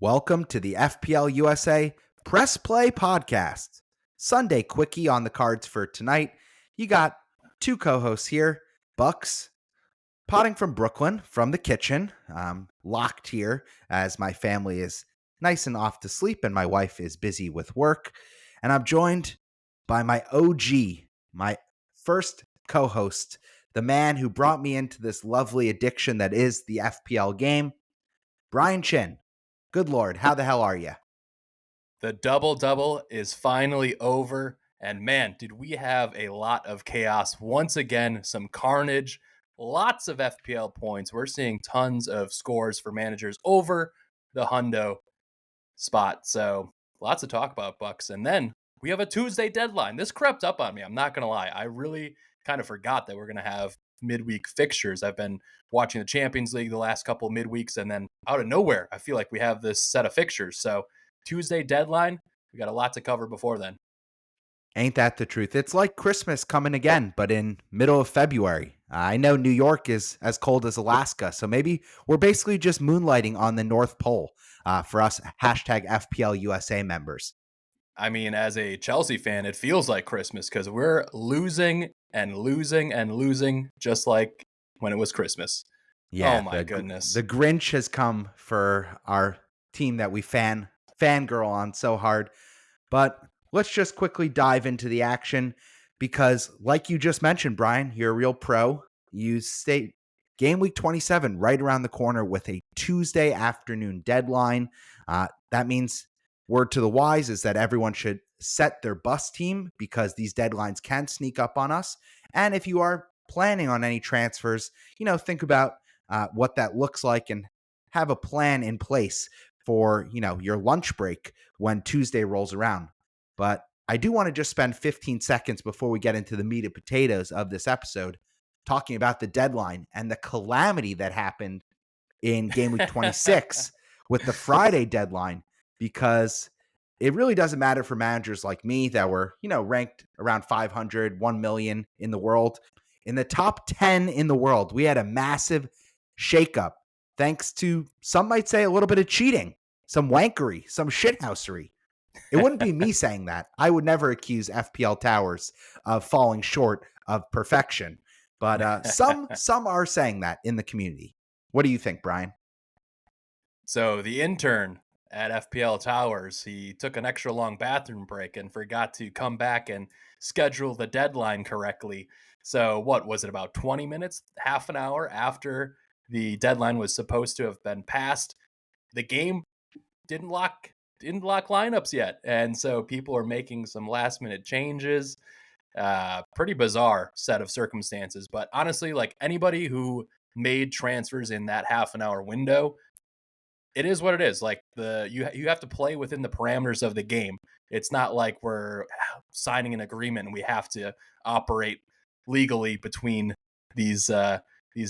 Welcome to the FPL USA Press Play Podcast. Sunday quickie on the cards for tonight. You got two co-hosts here, Bucks, potting from Brooklyn, from the kitchen. Locked here as my family is nice and off to sleep and my wife is busy with work. And I'm joined by my OG, my first co-host, the man who brought me into this lovely addiction that is the FPL game, Brian Chin. Good Lord, how the hell are you? The double-double is finally over, and man, did we have a lot of chaos. Once again, some carnage, lots of FPL points. We're seeing tons of scores for managers over the hundo spot, so lots to talk about, Bucks. And then we have a Tuesday deadline. This crept up on me, I'm not going to lie. I really kind of forgot that we're going to have midweek fixtures. I've been watching the Champions League the last couple of midweeks, and then out of nowhere, I feel like we have this set of fixtures. So Tuesday deadline, we got a lot to cover before then. Ain't that the truth? It's like Christmas coming again, but in middle of February. I know New York is as cold as Alaska, so maybe we're basically just moonlighting on the North Pole for us hashtag FPL USA members. I mean, as a Chelsea fan, it feels like Christmas because we're losing and losing and losing just like when it was Christmas. Yeah, oh my goodness. The Grinch has come for our team that we fangirl on so hard. But let's just quickly dive into the action because, like you just mentioned, Brian, you're a real pro. You state game week 27 right around the corner with a Tuesday afternoon deadline. That means word to the wise is that everyone should set their bus team because these deadlines can sneak up on us. And if you are planning on any transfers, think about what that looks like and have a plan in place for, your lunch break when Tuesday rolls around. But I do want to just spend 15 seconds before we get into the meat and potatoes of this episode talking about the deadline and the calamity that happened in game week 26 with the Friday deadline, because it really doesn't matter for managers like me that were, ranked around 500, 1 million in the world. In the top 10 in the world, we had a massive shakeup thanks to, some might say, a little bit of cheating, some wankery, some shithousery. It wouldn't be me saying that. I would never accuse FPL Towers of falling short of perfection. But some are saying that in the community. What do you think, Brian? So the intern at FPL Towers, he took an extra long bathroom break and forgot to come back and schedule the deadline correctly. So what was it, about 20 minutes, half an hour after the deadline was supposed to have been passed? The game didn't lock lineups yet, and so people are making some last minute changes. Pretty bizarre set of circumstances, but honestly, like, anybody who made transfers in that half an hour window, it is what it is. Like, you have to play within the parameters of the game. It's not like we're signing an agreement and we have to operate legally between these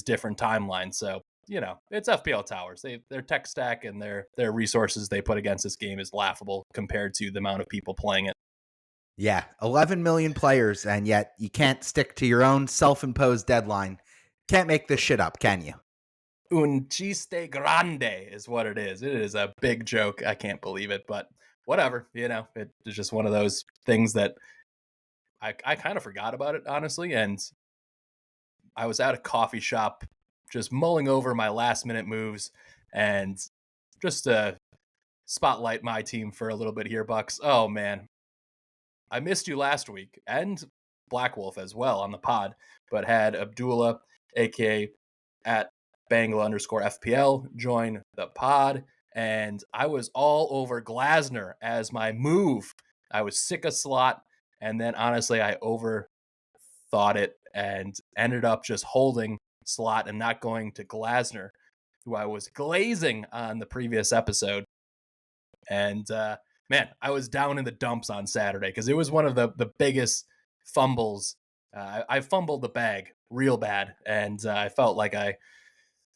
different timelines. So, it's FPL Towers. Their tech stack and their resources they put against this game is laughable compared to the amount of people playing it. Yeah, 11 million players, and yet you can't stick to your own self-imposed deadline. Can't make this shit up, can you? Un chiste grande is what it is. It is a big joke. I can't believe it, but whatever. It's just one of those things that I kind of forgot about it, honestly. And I was at a coffee shop just mulling over my last minute moves and just to spotlight my team for a little bit here, Bucks. Oh, man. I missed you last week and Black Wolf as well on the pod, but had Abdullah, aka at Bangla_FPL, join the pod, and I was all over Glasner as my move. I was sick of slot, and then honestly, I overthought it and ended up just holding slot and not going to Glasner, who I was glazing on the previous episode. And man, I was down in the dumps on Saturday because it was one of the biggest fumbles. I fumbled the bag real bad, and I felt like I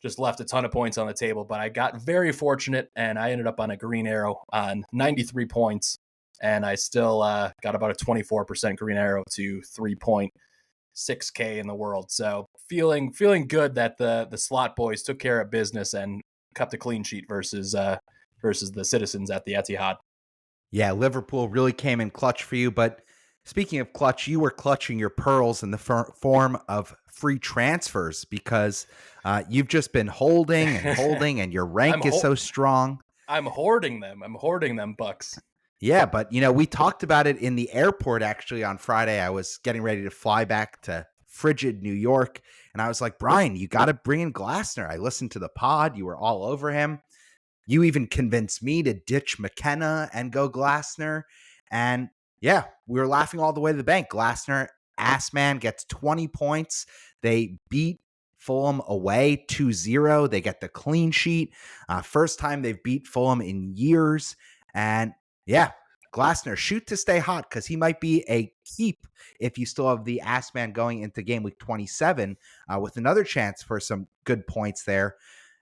just left a ton of points on the table, but I got very fortunate, and I ended up on a green arrow on 93 points, and I still got about a 24% green arrow to 3.6K in the world. So feeling good that the slot boys took care of business and kept a clean sheet versus versus the citizens at the Etihad. Yeah, Liverpool really came in clutch for you. But speaking of clutch, you were clutching your pearls in the form of free transfers because you've just been holding and holding, and your I'm rank is ho- so strong. I'm hoarding them. I'm hoarding them bucks. Yeah, but we talked about it in the airport actually on Friday. I was getting ready to fly back to frigid New York, and I was like, Brian, you got to bring in Glasner. I listened to the pod. You were all over him. You even convinced me to ditch McKenna and go Glasner. And yeah, we were laughing all the way to the bank. Glasner, ass man, gets 20 points. They beat Fulham away 2-0. They get the clean sheet. First time they've beat Fulham in years. And yeah, Glasner, shoot to stay hot because he might be a keep if you still have the ass man going into game week 27 with another chance for some good points there.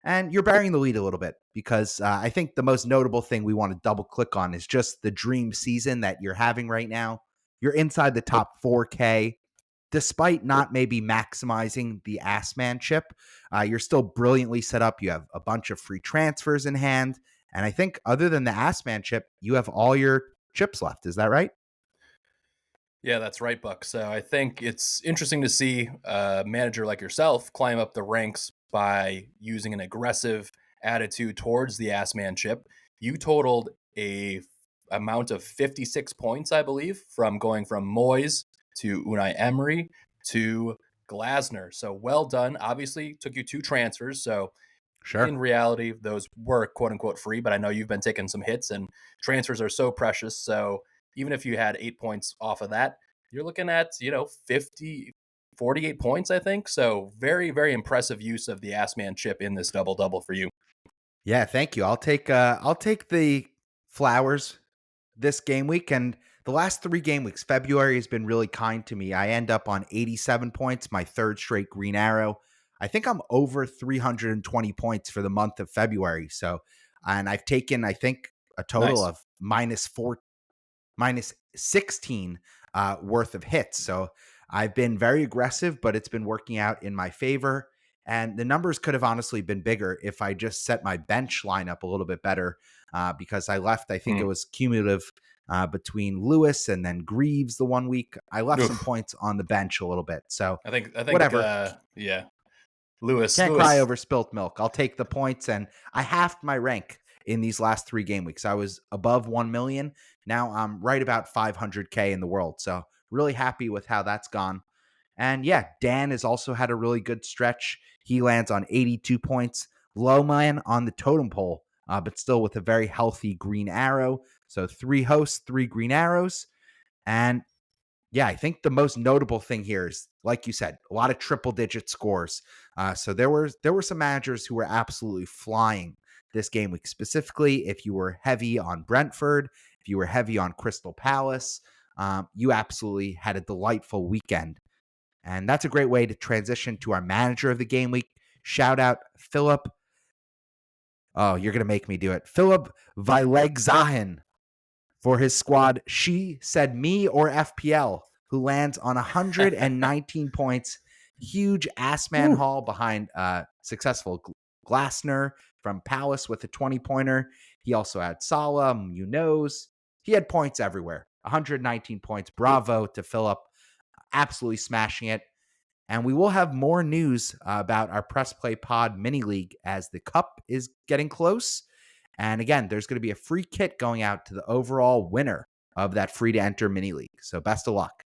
And you're burying the lead a little bit because I think the most notable thing we want to double click on is just the dream season that you're having right now. You're inside the top 4K. Despite not maybe maximizing the ass man chip, you're still brilliantly set up. You have a bunch of free transfers in hand. And I think other than the ass man chip, you have all your chips left. Is that right? Yeah, that's right, Buck. So I think it's interesting to see a manager like yourself climb up the ranks by using an aggressive attitude towards the ass man chip. You totaled a amount of 56 points, I believe, from going from Moyes to Unai Emery to Glasner. So well done. Obviously, took you 2 transfers. So in Sure. reality, those were quote unquote free, but I know you've been taking some hits and transfers are so precious. So even if you had 8 points off of that, you're looking at, 48 points, I think. So very, very impressive use of the ass man chip in this double double for you. Yeah, thank you. I'll take the flowers this game week, and the last 3 game weeks. February has been really kind to me. I end up on 87 points, my third straight green arrow. I think I'm over 320 points for the month of February. So, and I've taken I think a total Nice. of minus 16 worth of hits. So I've been very aggressive, but it's been working out in my favor. And the numbers could have honestly been bigger if I just set my bench lineup a little bit better because I left, I think it Hmm. was cumulative between Lewis and then Greaves the one week. I left some Oof. points on the bench a little bit. So I think whatever. yeah. Lewis Can't cry Lewis over spilt milk. I'll take the points, and I halved my rank in these last 3 game weeks. I was above 1 million. Now I'm right about 500K in the world. So really happy with how that's gone. And yeah, Dan has also had a really good stretch. He lands on 82 points. Low man on the totem pole, but still with a very healthy green arrow. So 3 hosts, 3 green arrows. And yeah, I think the most notable thing here is, like you said, a lot of triple digit scores. So there were some managers who were absolutely flying this game week. Specifically, if you were heavy on Brentford, if you were heavy on Crystal Palace, you absolutely had a delightful weekend. And that's a great way to transition to our manager of the game week. Shout out Philip. Oh, you're gonna make me do it. Philip Vilegzahin for his squad. She said me or FPL, who lands on 119 points. Huge ass man Woo. haul behind successful Glasner from Palace with a 20-pointer. He also had Salah, Munoz. He had points everywhere. 119 points. Bravo to Philip. Absolutely smashing it. And we will have more news about our Press Play Pod mini league as the cup is getting close. And again, there's going to be a free kit going out to the overall winner of that free to enter mini league. So best of luck.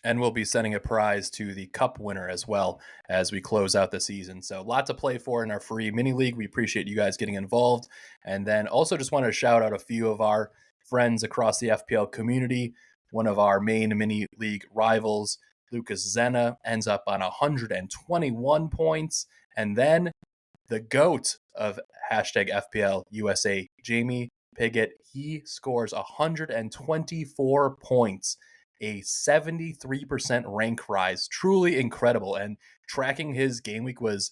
And we'll be sending a prize to the cup winner as well as we close out the season. So a lot to play for in our free mini league. We appreciate you guys getting involved. And then also just want to shout out a few of our friends across the FPL community. One of our main mini league rivals, Lucas Zena, ends up on 121 points. And then the GOAT of hashtag FPL USA, Jamie Piggott, he scores 124 points, a 73% rank rise. Truly incredible. And tracking his game week was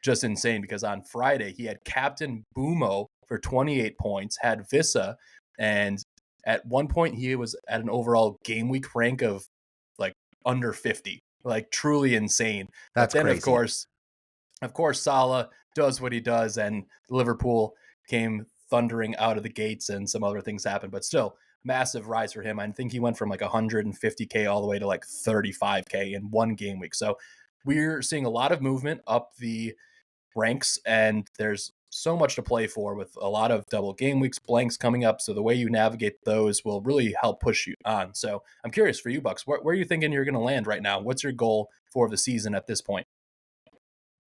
just insane because on Friday he had Captain Bumo for 28 points, had Vissa, and at one point he was at an overall game week rank of like under 50. Like truly insane. But That's then crazy. of course, Salah does what he does, and Liverpool came thundering out of the gates and some other things happened, but still massive rise for him. I think he went from like 150K all the way to like 35K in one game week. So we're seeing a lot of movement up the ranks, and there's so much to play for with a lot of double game weeks, blanks coming up. So the way you navigate those will really help push you on. So I'm curious for you, Bucks, where are you thinking you're going to land right now? What's your goal for the season at this point?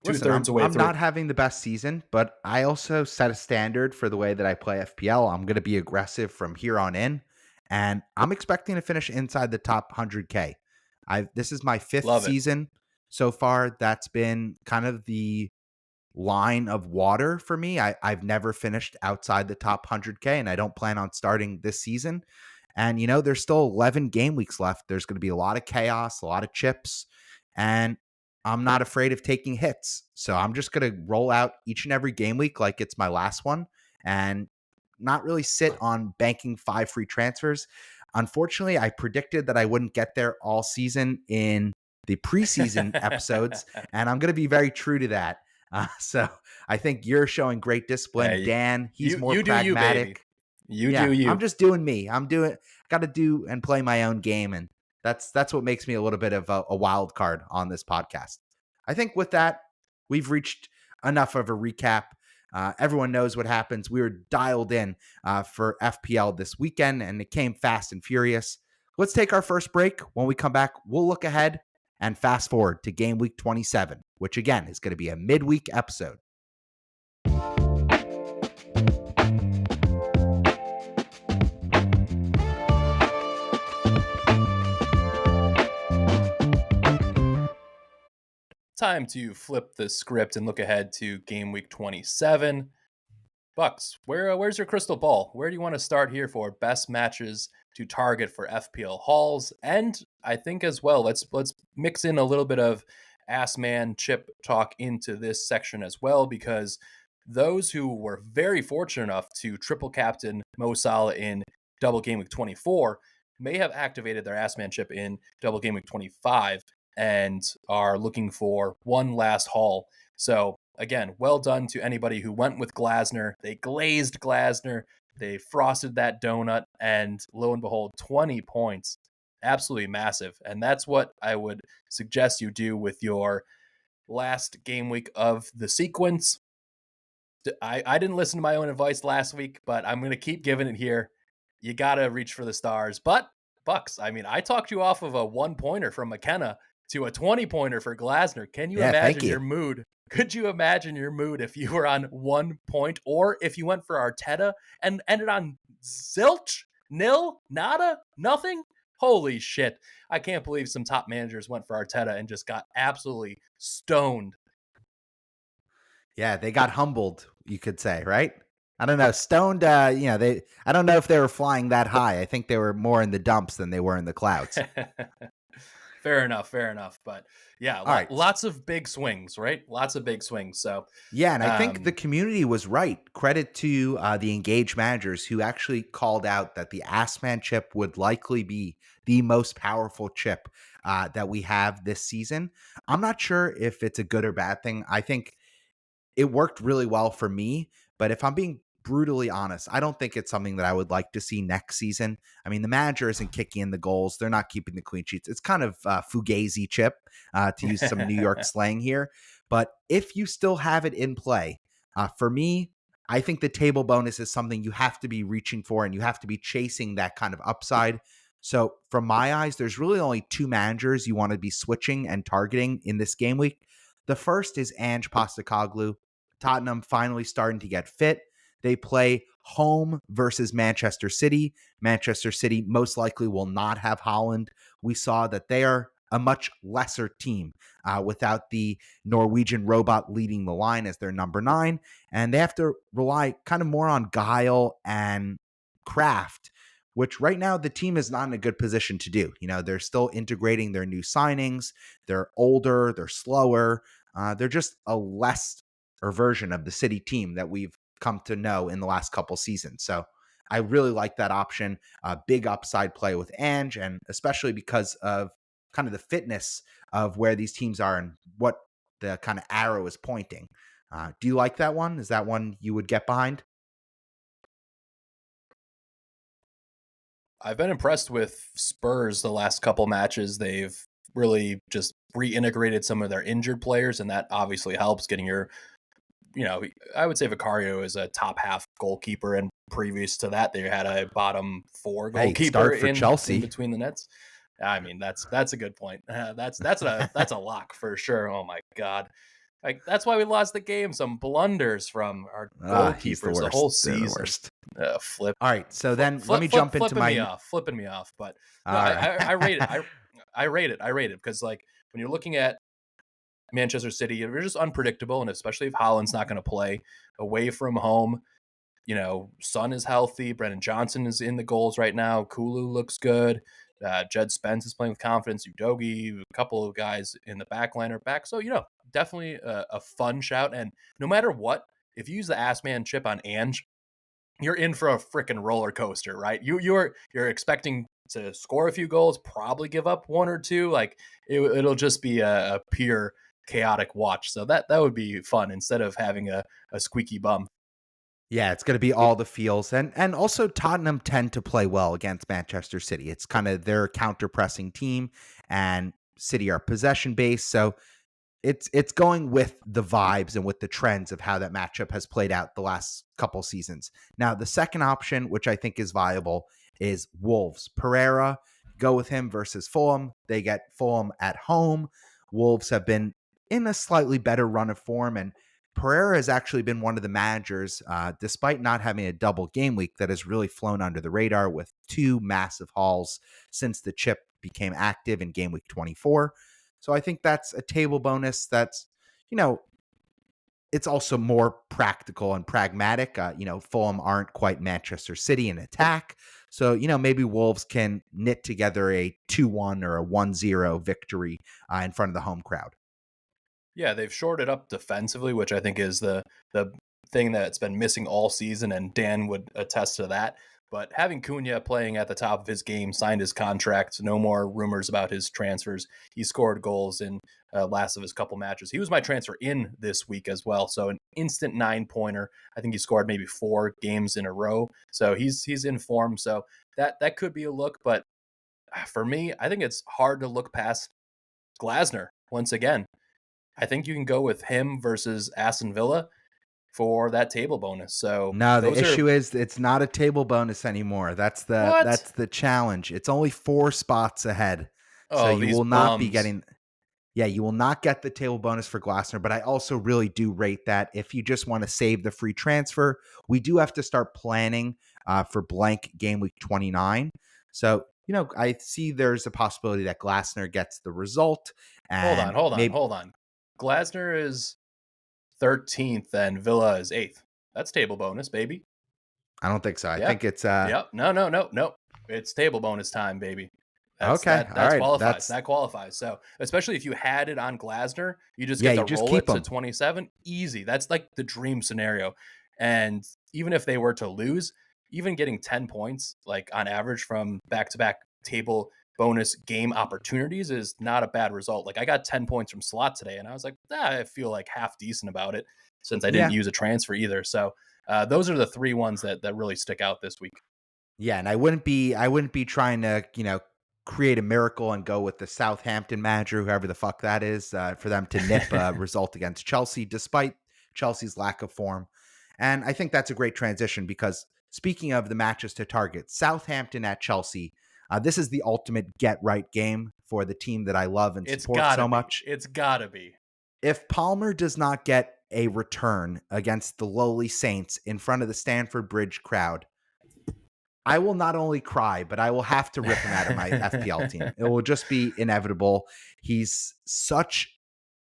Two Listen, thirds away I'm through. not having the best season, but I also set a standard for the way that I play FPL. I'm going to be aggressive from here on in, and I'm expecting to finish inside the top 100K. This is my fifth Love it. season so far. That's been kind of the line of water for me. I've never finished outside the top 100K, and I don't plan on starting this season. And, there's still 11 game weeks left. There's going to be a lot of chaos, a lot of chips, and I'm not afraid of taking hits. So I'm just going to roll out each and every game week like it's my last one and not really sit on banking 5 free transfers. Unfortunately, I predicted that I wouldn't get there all season in the preseason episodes, and I'm going to be very true to that. So I think you're showing great discipline. Hey, Dan, he's more you do you, baby. pragmatic. You do Yeah, I'm you. just doing me. Got to do and play my own game, and that's what makes me a little bit of a wild card on this podcast. I think with that, we've reached enough of a recap. Everyone knows what happens. We were dialed in for FPL this weekend, and it came fast and furious. Let's take our first break. When we come back, we'll look ahead and fast forward to game week 27, which again is going to be a midweek episode. Time to flip the script and look ahead to game week 27. Bucks, where's your crystal ball? Where do you want to start here for best matches to target for FPL hauls? And I think as well, let's mix in a little bit of ass man chip talk into this section as well, because those who were very fortunate enough to triple captain Mo Salah in double game week 24 may have activated their ass man chip in double game week 25 and are looking for one last haul. So again, well done to anybody who went with Glasner. They glazed Glasner, they frosted that donut, and lo and behold, 20 points. Absolutely massive. And that's what I would suggest you do with your last game week of the sequence. I didn't listen to my own advice last week, but I'm going to keep giving it here. You got to reach for the stars. But, Bucks, I mean, I talked you off of a 1-pointer from McKenna to a 20-pointer for Glasner. Can you imagine your mood? Could you imagine your mood if you were on 1 point, or if you went for Arteta and ended on zilch, nil, nada, nothing? Holy shit. I can't believe some top managers went for Arteta and just got absolutely stoned. Yeah, they got humbled, you could say, right? I don't know. Stoned, I don't know if they were flying that high. I think they were more in the dumps than they were in the clouds. Fair enough. But yeah, All right. Lots of big swings, right? Lots of big swings. So yeah, and I think the community was right. Credit to the engaged managers who actually called out that the Assman chip would likely be the most powerful chip that we have this season. I'm not sure if it's a good or bad thing. I think it worked really well for me, but if I'm being brutally honest, I don't think it's something that I would like to see next season. I mean, the manager isn't kicking in the goals. They're not keeping the clean sheets. It's kind of fugazi chip, to use some New York slang here. But if you still have it in play, for me, I think the table bonus is something you have to be reaching for, and you have to be chasing that kind of upside. So from my eyes, there's really only 2 managers you want to be switching and targeting in this game week. The first is Ange Postecoglou. Tottenham finally starting to get fit. They play home versus Manchester City. Manchester City most likely will not have Haaland. We saw that they are a much lesser team without the Norwegian robot leading the line as their number 9. And they have to rely kind of more on guile and craft, which right now the team is not in a good position to do. They're still integrating their new signings. They're older. They're slower. They're just a less version of the City team that we've come to know in the last couple seasons. So I really like that option. Big upside play with Ange, and especially because of kind of the fitness of where these teams are and what the kind of arrow is pointing. Do you like that one? Is that one you would get behind? I've been impressed with Spurs the last couple matches. They've really just reintegrated some of their injured players, and that obviously helps getting your, I would say Vicario is a top half goalkeeper, and previous to that, they had a bottom four Hey, goalkeeper start for in Chelsea. between the nets. I mean, that's a good point. That's a lock for sure. Oh my god, like that's why we lost the game. Some blunders from our He's the goalkeepers the worst. whole They're the season. worst. Flip, All right, so then let me jump into flipping me my. off, flipping me off. But no, All right. I rate it because like when you're looking at Manchester City, they're just unpredictable, and especially if Haaland's not going to play away from home. Son is healthy. Brennan Johnson is in the goals right now. Kulu looks good. Jed Spence is playing with confidence. Udogi, a couple of guys in the back line are back. So, definitely a fun shout. And no matter what, if you use the ass man chip on Ange, you're in for a freaking roller coaster, right? You're expecting to score a few goals, probably give up one or two. Like it'll just be a pure chaotic watch. So that would be fun instead of having a squeaky bum. Yeah, it's going to be all the feels, and also Tottenham tend to play well against Manchester City. It's kind of their counter pressing team, and City are possession based, so it's going with the vibes and with the trends of how that matchup has played out the last couple seasons. Now, the second option, which I think is viable, is Wolves. Pereira, go with him versus Fulham. They get Fulham at home. Wolves have been in a slightly better run of form, and Pereira has actually been one of the managers, despite not having a double game week, that has really flown under the radar with two massive hauls since the chip became active in game week 24. So I think that's a table bonus that's, it's also more practical and pragmatic. Fulham aren't quite Manchester City in attack. So, maybe Wolves can knit together a 2-1 or a 1-0 victory in front of the home crowd. Yeah, they've shorted up defensively, which I think is the thing that's been missing all season, and Dan would attest to that. But having Cunha playing at the top of his game, signed his contract, no more rumors about his transfers. He scored goals in last of his couple matches. He was my transfer in this week as well, so an instant 9-pointer. I think he scored maybe 4 games in a row, so he's in form. So that could be a look, but for me, I think it's hard to look past Glasner once again. I think you can go with him versus Aston Villa for that table bonus. So No, the those are issue is it's not a table bonus anymore. That's the what? that's the challenge. It's only 4 spots ahead. So Oh, you these will not be bums. getting you will not get the table bonus for Glasner, but I also really do rate that if you just want to save the free transfer, we do have to start planning for blank game week 29. So, I see there's a possibility that Glasner gets the result Hold on, and hold on, maybe hold on. Glasner is 13th and Villa is 8th. That's table bonus, baby. I don't think so. I Yeah. think it's Yep. No. It's table bonus time, baby. That's okay. that All that's right. qualifies. That's That qualifies. So especially if you had it on Glasner, you just yeah, get you to just roll keep it to them. 27. Easy. That's like the dream scenario. And even if they were to lose, even getting 10 points, like on average from back-to-back table bonus game opportunities is not a bad result. Like I got 10 points from slot today, and I was like, I feel like half decent about it since I didn't Yeah. use a transfer either. So those are the 3 ones that really stick out this week. Yeah, and I wouldn't be trying to, create a miracle and go with the Southampton manager, whoever the fuck that is, for them to nip a result against Chelsea, despite Chelsea's lack of form. And I think that's a great transition because speaking of the matches to target, Southampton at Chelsea, this is the ultimate get right game for the team that I love and It's support gotta so be. much. It's gotta be. If Palmer does not get a return against the lowly Saints in front of the Stamford Bridge crowd, I will not only cry, but I will have to rip him out of my FPL team. It will just be inevitable. He's such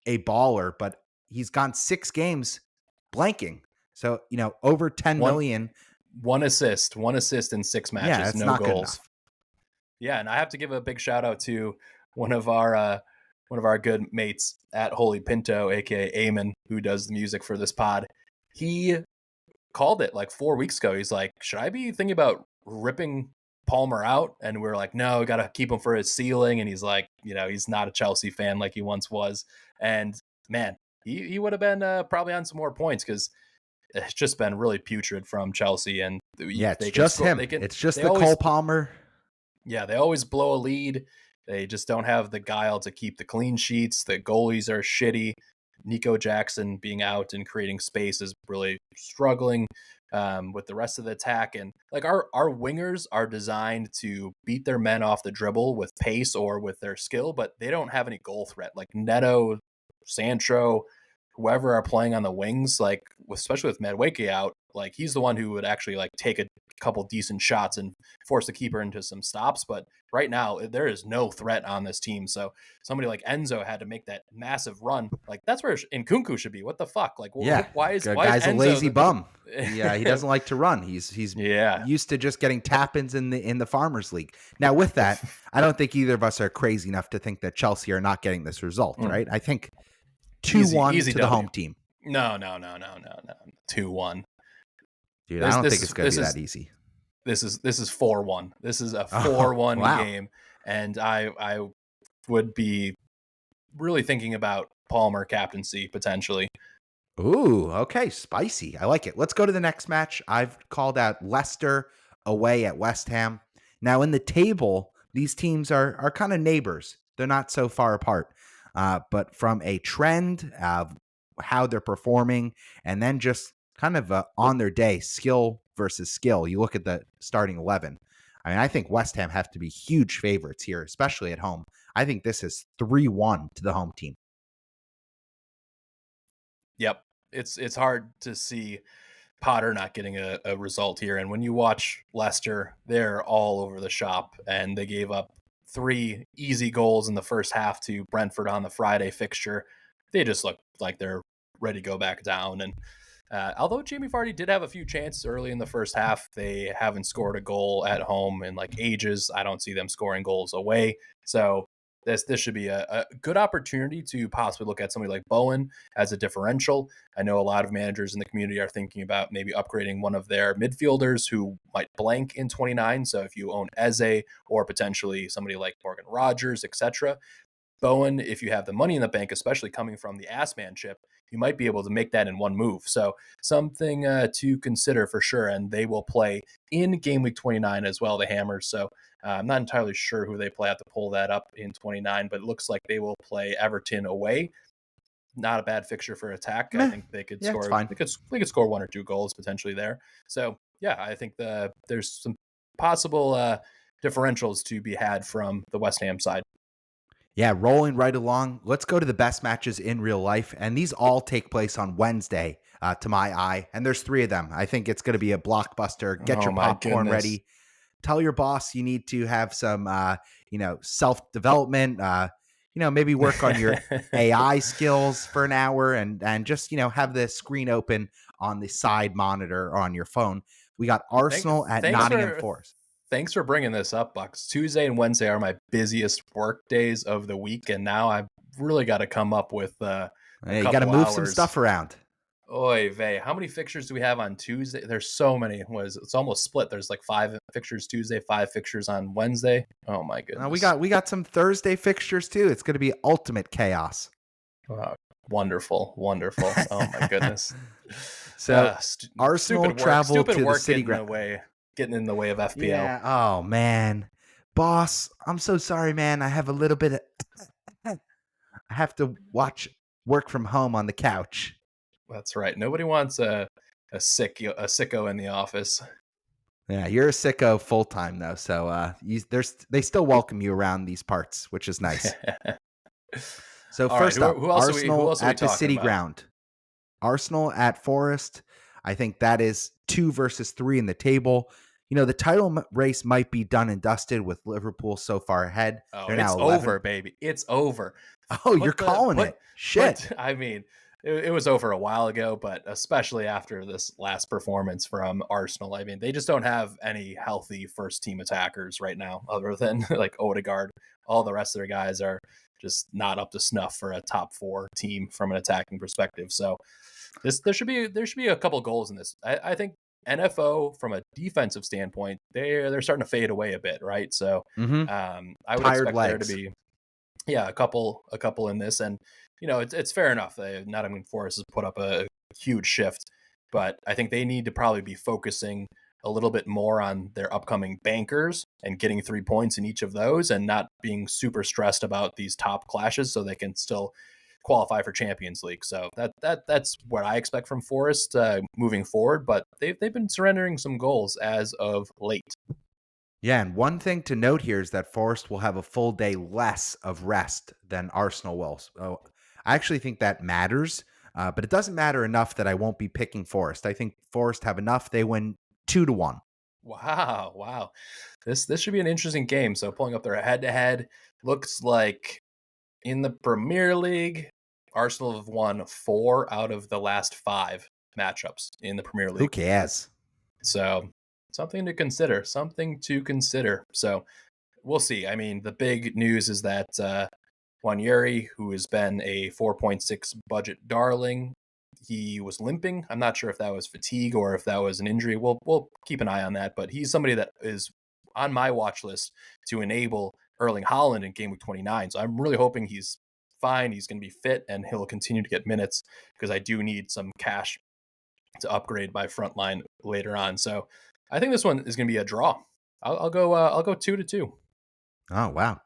a baller, but he's gone 6 games blanking. So, over 10 one million. one assist in 6 Yeah, matches, that's no not good goals. enough. Yeah, and I have to give a big shout out to one of our good mates at Holy Pinto, aka Eamon, who does the music for this pod. He called it like 4 weeks ago. He's like, "Should I be thinking about ripping Palmer out?" And we're like, "No, we got to keep him for his ceiling." And he's like, he's not a Chelsea fan like he once was. And man, he would have been probably on some more points because it's just been really putrid from Chelsea, and Yeah, it's they can just score. him. It's just They the Cole always Palmer. Yeah, they always blow a lead. They just don't have the guile to keep the clean sheets. The goalies are shitty. Nico Jackson being out and creating space is really struggling with the rest of the attack. And like our wingers are designed to beat their men off the dribble with pace or with their skill, but they don't have any goal threat. Like Neto, Sancho, whoever are playing on the wings, like especially with Madueke out, like he's the one who would actually like take a couple decent shots and force the keeper into some stops. But right now, there is no threat on this team. So somebody like Enzo had to make that massive run. Like that's where Nkunku should be. What the fuck? Like Yeah, why is guy's a Enzo lazy bum. He doesn't like to run. He's yeah. used to just getting tap-ins in the Farmers League. Now, with that, I don't think either of us are crazy enough to think that Chelsea are not getting this result, right? I think 2-1 to the home team. No. 2-1. Dude, I don't think it's going to be that easy. This is 4-1. This is a 4-1 game, and I would be really thinking about Palmer captaincy potentially. Ooh, okay, spicy. I like it. Let's go to the next match. I've called out Leicester away at West Ham. Now, in the table, these teams are kind of neighbors. They're not so far apart. But from a trend of how they're performing, and then just kind of on their day, skill versus skill, you look at the starting 11. I mean, I think West Ham have to be huge favorites here, especially at home. I think this is 3-1 to the home team. Yep. It's hard to see Potter not getting a result here. And when you watch Leicester, they're all over the shop, and they gave up 3 easy goals in the first half to Brentford on the Friday fixture. They just look like they're ready to go back down. And although Jamie Vardy did have a few chances early in the first half, they haven't scored a goal at home in like ages. I don't see them scoring goals away. So this should be a good opportunity to possibly look at somebody like Bowen as a differential. I know a lot of managers in the community are thinking about maybe upgrading one of their midfielders who might blank in 29. So if you own Eze or potentially somebody like Morgan Rogers, etc., Bowen, if you have the money in the bank, especially coming from the Assmanship, you might be able to make that in one move. So something to consider for sure. And they will play in game week 29 as well, the Hammers. So I'm not entirely sure who they play. I have to pull that up in 29, but it looks like they will play Everton away. Not a bad fixture for attack. I think they could score. They could score 1 or 2 goals potentially there. So yeah, I think there's some possible differentials to be had from the West Ham side. Yeah, rolling right along. Let's go to the best matches in real life. And these all take place on Wednesday, to my eye. And there's 3 of them. I think it's going to be a blockbuster. Get your popcorn ready. Tell your boss you need to have some, self-development. Maybe work on your AI skills for an hour and just, have the screen open on the side monitor on your phone. We got Arsenal at Nottingham Forest. Thanks for bringing this up, Bucks. Tuesday and Wednesday are my busiest work days of the week, and now I've really got to come up with you got to move some stuff around. Oy vey. How many fixtures do we have on Tuesday? There's so many. It's almost split. There's like 5 fixtures Tuesday, 5 fixtures on Wednesday. Oh my goodness. We got some Thursday fixtures too. It's going to be ultimate chaos. Wow. Wonderful. Oh my goodness. So Arsenal travel to the city ground. Getting in the way of FPL. Yeah. Oh man, boss, I'm so sorry, man. I have a little bit of. I have to work from home on the couch. That's right. Nobody wants a sicko in the office. Yeah, you're a sicko full time though, so they still welcome you around these parts, which is nice. So first up, Arsenal at the city ground. Arsenal at Forest. I think that is 2 versus 3 in the table. The title race might be done and dusted with Liverpool so far ahead. Oh, it's over, baby. It's over. Oh, you're calling it. Shit. I mean, it was over a while ago, but especially after this last performance from Arsenal. I mean, they just don't have any healthy first-team attackers right now other than like Odegaard. All the rest of their guys are just not up to snuff for a top 4 team from an attacking perspective. So there should be a couple goals in this. I think NFO from a defensive standpoint, they're starting to fade away a bit, right? So I would expect there to be a couple in this, and it's fair enough. Nottingham Forest has put up a huge shift, but I think they need to probably be focusing a little bit more on their upcoming bankers and getting 3 points in each of those and not being super stressed about these top clashes so they can still qualify for Champions League. So that's what I expect from Forest moving forward, but they've been surrendering some goals as of late. Yeah, and one thing to note here is that Forest will have a full day less of rest than Arsenal will. So I actually think that matters, but it doesn't matter enough that I won't be picking Forest. I think Forest have enough. They win 2-1. Wow. This should be an interesting game. So pulling up their head-to-head, looks like in the Premier League, Arsenal have won 4 out of the last 5 matchups in the Premier Who League. cares? So something to consider. So we'll see. I mean, the big news is that Wanyeri, who has been a 4.6 budget darling, he was limping. I'm not sure if that was fatigue or if that was an injury. We'll keep an eye on that. But he's somebody that is on my watch list to enable Erling Haaland in game week 29. So I'm really hoping he's fine. He's going to be fit and he'll continue to get minutes because I do need some cash to upgrade my front line later on. So I think this one is going to be a draw. I'll go 2-2. Oh, wow.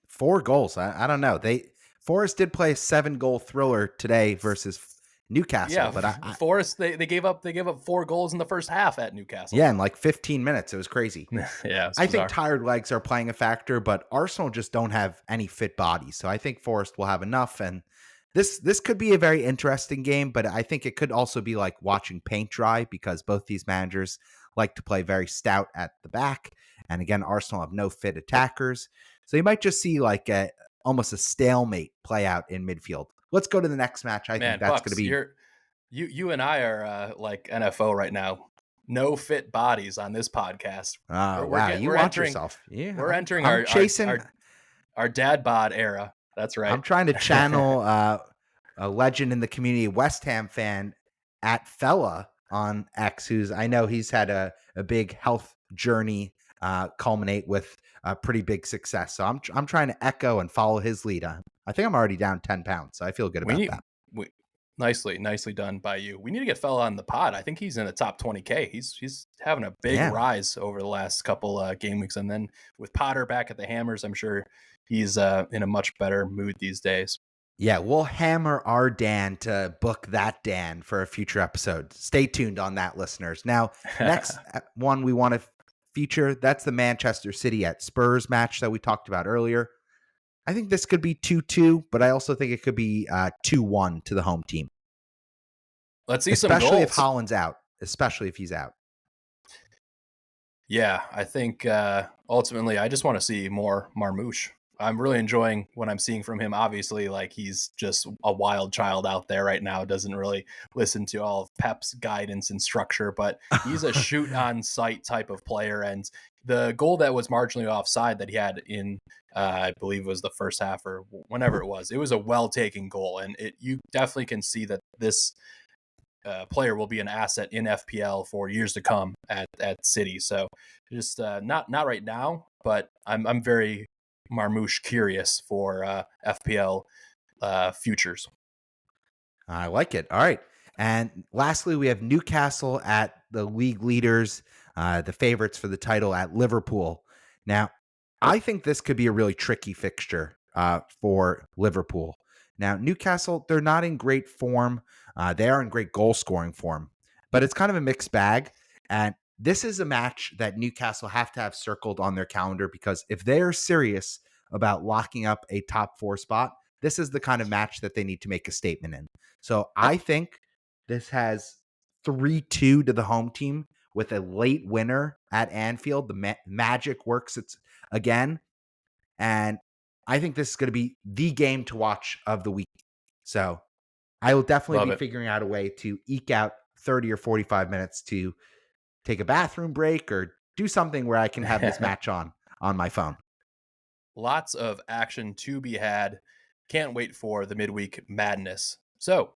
4 goals. I don't know. Forest did play a 7-goal thriller today versus Newcastle, Yeah, but Forest they gave up 4 goals in the first half at Newcastle. Yeah, in like 15 minutes. It was crazy. Yeah, I think tired legs are playing a factor, but Arsenal just don't have any fit bodies. So I think Forest will have enough. And this could be a very interesting game, but I think it could also be like watching paint dry because both these managers like to play very stout at the back. And again, Arsenal have no fit attackers. So you might just see like almost a stalemate play out in midfield. Let's go to the next match. I think that's going to be. You and I are like NFO right now. No fit bodies on this podcast. Oh, wow. You watch yourself. Yeah, we're entering our dad bod era. That's right. I'm trying to channel a legend in the community, West Ham fan at Fella on X, who's I know he's had a big health journey culminate with a pretty big success. So I'm trying to echo and follow his lead. I think I'm already down 10 pounds, so I feel good about that. Nicely done by you. We need to get Fella on the pod. I think he's in the top 20K. He's having a big rise over the last couple game weeks, and then with Potter back at the Hammers, I'm sure he's in a much better mood these days. Yeah, we'll hammer our Dan to book that Dan for a future episode. Stay tuned on that, listeners. Now, next one we want to feature, that's the Manchester City at Spurs match that we talked about earlier. I think this could be 2-2, but I also think it could be 2-1 to the home team. Let's see some goals. Especially if Haaland's out. Especially if he's out. Yeah, I think ultimately I just want to see more Marmoush. I'm really enjoying what I'm seeing from him. Obviously, like he's just a wild child out there right now. Doesn't really listen to all of Pep's guidance and structure, but he's a shoot on sight type of player. And the goal that was marginally offside that he had in, I believe it was the first half or whenever it was a well taken goal. And you definitely can see that this player will be an asset in FPL for years to come at City. So just not right now, but I'm very Marmoush curious for FPL futures. I like it. All right. And lastly, we have Newcastle at the league leaders, the favorites for the title at Liverpool. Now, I think this could be a really tricky fixture for Liverpool. Now, Newcastle, they're not in great form. They are in great goal scoring form, but it's kind of a mixed bag. And this is a match that Newcastle have to have circled on their calendar because if they're serious about locking up a top 4 spot, this is the kind of match that they need to make a statement in. So I think this has 3-2 to the home team with a late winner at Anfield. The magic works again. And I think this is going to be the game to watch of the week. So I will definitely be figuring out a way to eke out 30 or 45 minutes to take a bathroom break or do something where I can have this match on my phone. Lots of action to be had. Can't wait for the midweek madness. So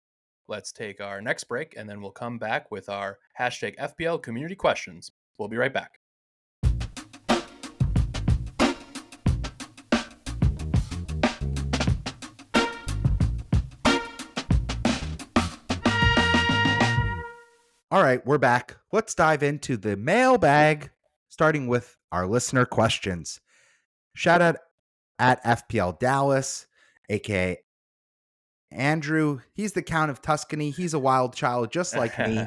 let's take our next break and then we'll come back with our #FPL community questions. We'll be right back. All right, we're back. Let's dive into the mailbag, starting with our listener questions. Shout out at FPL Dallas, aka Andrew. He's the Count of Tuscany. He's a wild child just like me.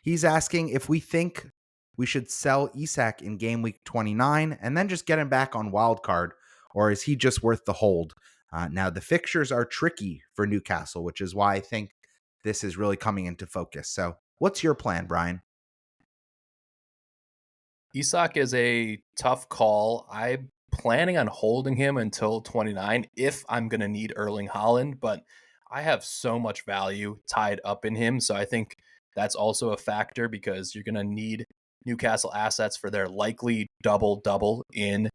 He's asking if we think we should sell Isak in game week 29 and then just get him back on wild card, or is he just worth the hold? Now, the fixtures are tricky for Newcastle, which is why I think this is really coming into focus. So, what's your plan, Brian? Isak is a tough call. I'm planning on holding him until 29 if I'm going to need Erling Haaland, but I have so much value tied up in him. So I think that's also a factor because you're going to need Newcastle assets for their likely double double in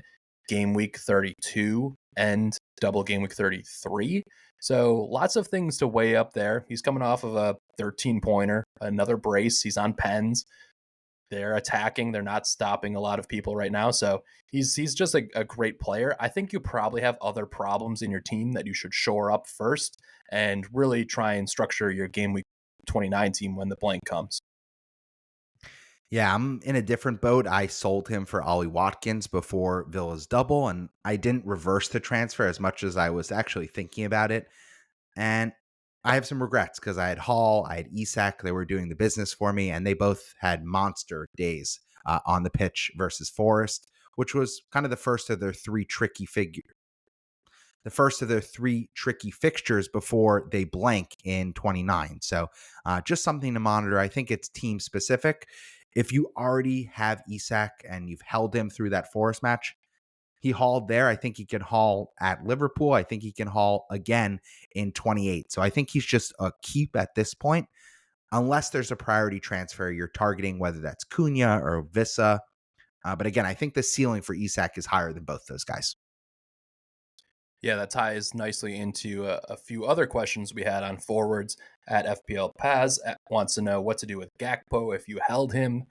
game week 32 and double game week 33. So lots of things to weigh up there. He's coming off of a 13 pointer, another brace. He's on pens. They're attacking. They're not stopping a lot of people right now. So he's just a great player. I think you probably have other problems in your team that you should shore up first and really try and structure your game week 29 team when the blank comes. Yeah, I'm in a different boat. I sold him for Ollie Watkins before Villa's double, and I didn't reverse the transfer as much as I was actually thinking about it. And I have some regrets because I had Hall, I had Isak. They were doing the business for me, and they both had monster days on the pitch versus Forest, which was kind of the first of their three tricky fixtures before they blank in 29. So just something to monitor. I think it's team specific. If you already have Isak and you've held him through that Forest match, he hauled there. I think he can haul at Liverpool. I think he can haul again in 28. So I think he's just a keep at this point, unless there's a priority transfer you're targeting, whether that's Cunha or Vissa. But again, I think the ceiling for Isak is higher than both those guys. Yeah, that ties nicely into a few other questions we had on forwards at FPL Paz. Wants to know what to do with Gakpo if you held him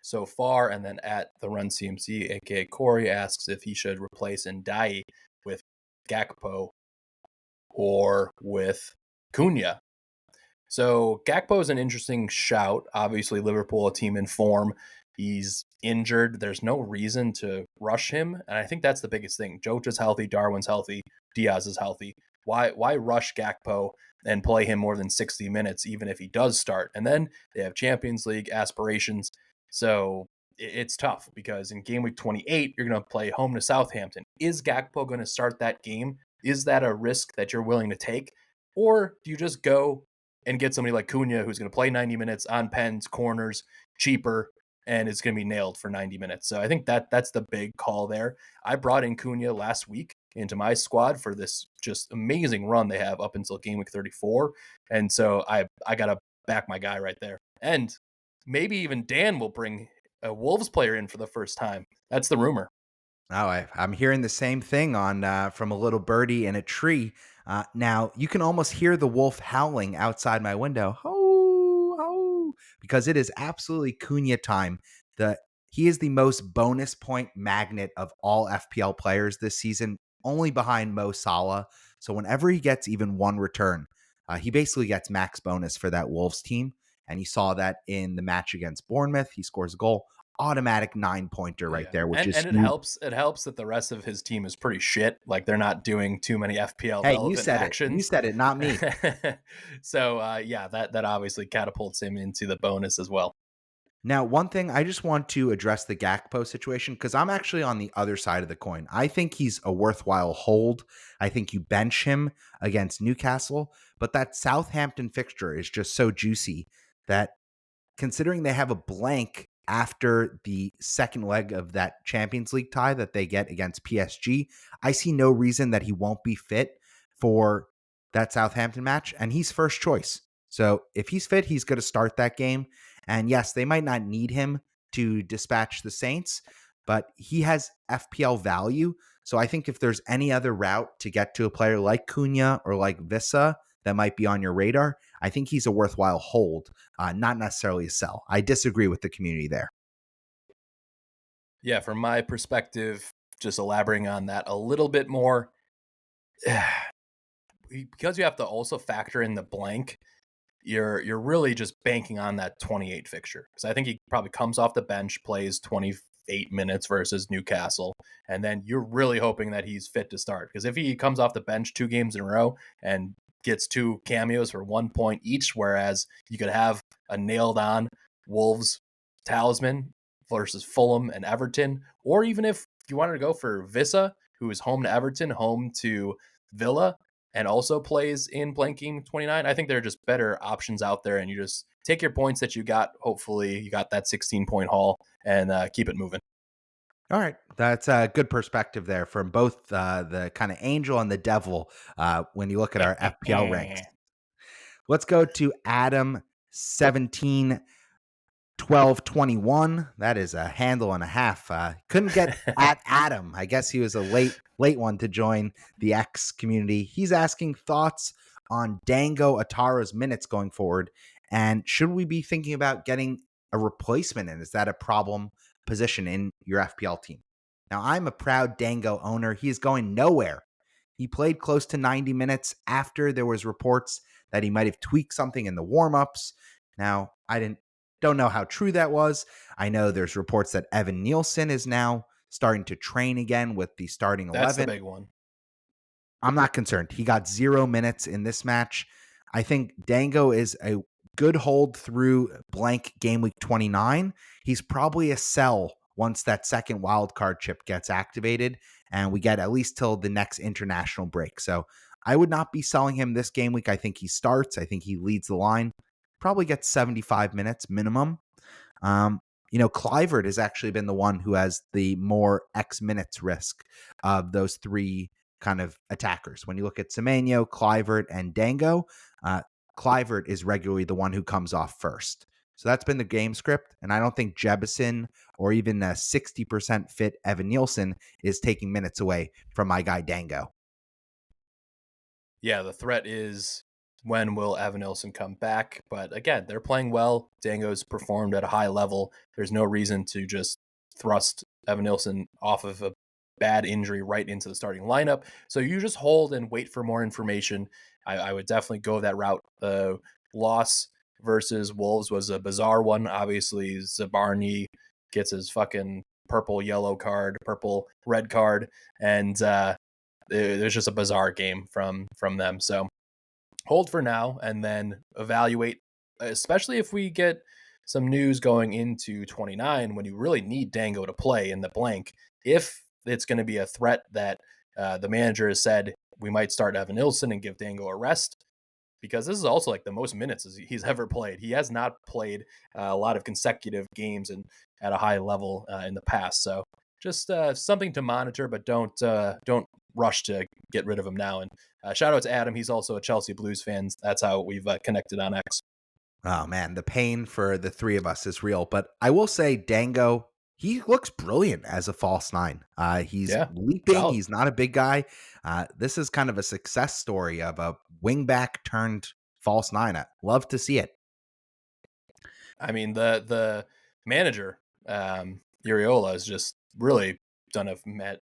so far. And then at the Run CMC, aka Corey, asks if he should replace Ndai with Gakpo or with Cunha. So Gakpo is an interesting shout. Obviously, Liverpool, a team in form. He's injured. There's no reason to rush him. And I think that's the biggest thing. Jota's healthy, Darwin's healthy, Diaz is healthy. Why rush Gakpo and play him more than 60 minutes, even if he does start? And then they have Champions League aspirations. So it's tough because in game week 28, you're going to play home to Southampton. Is Gakpo going to start that game? Is that a risk that you're willing to take? Or do you just go and get somebody like Cunha who's going to play 90 minutes on pens, corners, cheaper, and is going to be nailed for 90 minutes. So I think that's the big call there. I brought in Cunha last week into my squad for this just amazing run they have up until game week 34. And so I got to back my guy right there. And maybe even Dan will bring a Wolves player in for the first time. That's the rumor. Oh, I'm hearing the same thing on from a little birdie in a tree. Now you can almost hear the wolf howling outside my window, ho ho, because it is absolutely Cunha time. He is the most bonus point magnet of all FPL players this season, only behind Mo Salah. So whenever he gets even one return, he basically gets max bonus for that Wolves team. And you saw that in the match against Bournemouth. He scores a goal, automatic 9-pointer right Yeah. there, which And is it huge. helps that the rest of his team is pretty shit. Like they're not doing too many FPL Hey, you relevant said it. You actions. said it, not me. So yeah, that obviously catapults him into the bonus as well. Now, one thing I just want to address the Gakpo situation because I'm actually on the other side of the coin. I think he's a worthwhile hold. I think you bench him against Newcastle, but that Southampton fixture is just so juicy that considering they have a blank after the second leg of that Champions League tie that they get against PSG, I see no reason that he won't be fit for that Southampton match, and he's first choice. So if he's fit, he's going to start that game. And yes, they might not need him to dispatch the Saints, but he has FPL value. So I think if there's any other route to get to a player like Cunha or like Vissa that might be on your radar, I think he's a worthwhile hold, not necessarily a sell. I disagree with the community there. Yeah, from my perspective, just elaborating on that a little bit more, because you have to also factor in the blank. you're really just banking on that 28 fixture, because I think he probably comes off the bench, plays 28 minutes versus Newcastle, and then you're really hoping that he's fit to start. Because if he comes off the bench 2 games in a row and gets 2 cameos for 1 point each, whereas you could have a nailed on Wolves talisman versus Fulham and Everton, or even if you wanted to go for Vissa, who is home to Everton, home to Villa, and also plays in blank game 29. I think there are just better options out there, and you just take your points that you got. Hopefully, you got that 16-point haul and keep it moving. All right. That's a good perspective there from both the kind of angel and the devil when you look at our FPL ranks. Let's go to Adam 17 12 21. That is a handle and a half. Couldn't get at Adam. I guess he was a late one to join the X community. He's asking thoughts on Dango Atara's minutes going forward, and should we be thinking about getting a replacement? And is that a problem position in your FPL team? Now, I'm a proud Dango owner. He is going nowhere. He played close to 90 minutes after there was reports that he might have tweaked something in the warm-ups. Now, I don't know how true that was. I know there's reports that Evan Nielsen is now starting to train again with the starting 11. That's the big one. I'm not concerned. He got 0 minutes in this match. I think Dango is a good hold through blank game week 29. He's probably a sell once that second wildcard chip gets activated and we get at least till the next international break. So I would not be selling him this game week. I think he starts. I think he leads the line. Probably gets 75 minutes minimum. Clivert has actually been the one who has the more X minutes risk of those three kind of attackers. When you look at Semenyo, Clivert, and Dango, Clivert is regularly the one who comes off first. So that's been the game script, and I don't think Jebison or even a 60% fit Evan Nielsen is taking minutes away from my guy Dango. Yeah, the threat is when will Evan Nielsen come back? But again, they're playing well. Dango's performed at a high level. There's no reason to just thrust Evan Nielsen off of a bad injury right into the starting lineup. So you just hold and wait for more information. I would definitely go that route. The loss versus Wolves was a bizarre one. Obviously, Zabarny gets his fucking purple red card, and it was just a bizarre game from them. So hold for now and then evaluate, especially if we get some news going into 29 when you really need Dango to play in the blank. If it's going to be a threat that the manager has said we might start Evan Nielsen and give Dango a rest, because this is also like the most minutes he's ever played. He has not played a lot of consecutive games and at a high level in the past. So just something to monitor, but don't rush to get rid of him now. And shout out to Adam. He's also a Chelsea Blues fan. That's how we've connected on X. Oh, man, the pain for the three of us is real. But I will say Dango, he looks brilliant as a false nine. He's leaping. Solid. He's not a big guy. This is kind of a success story of a wingback turned false nine. I love to see it. I mean, the manager, Uriola, has just really done a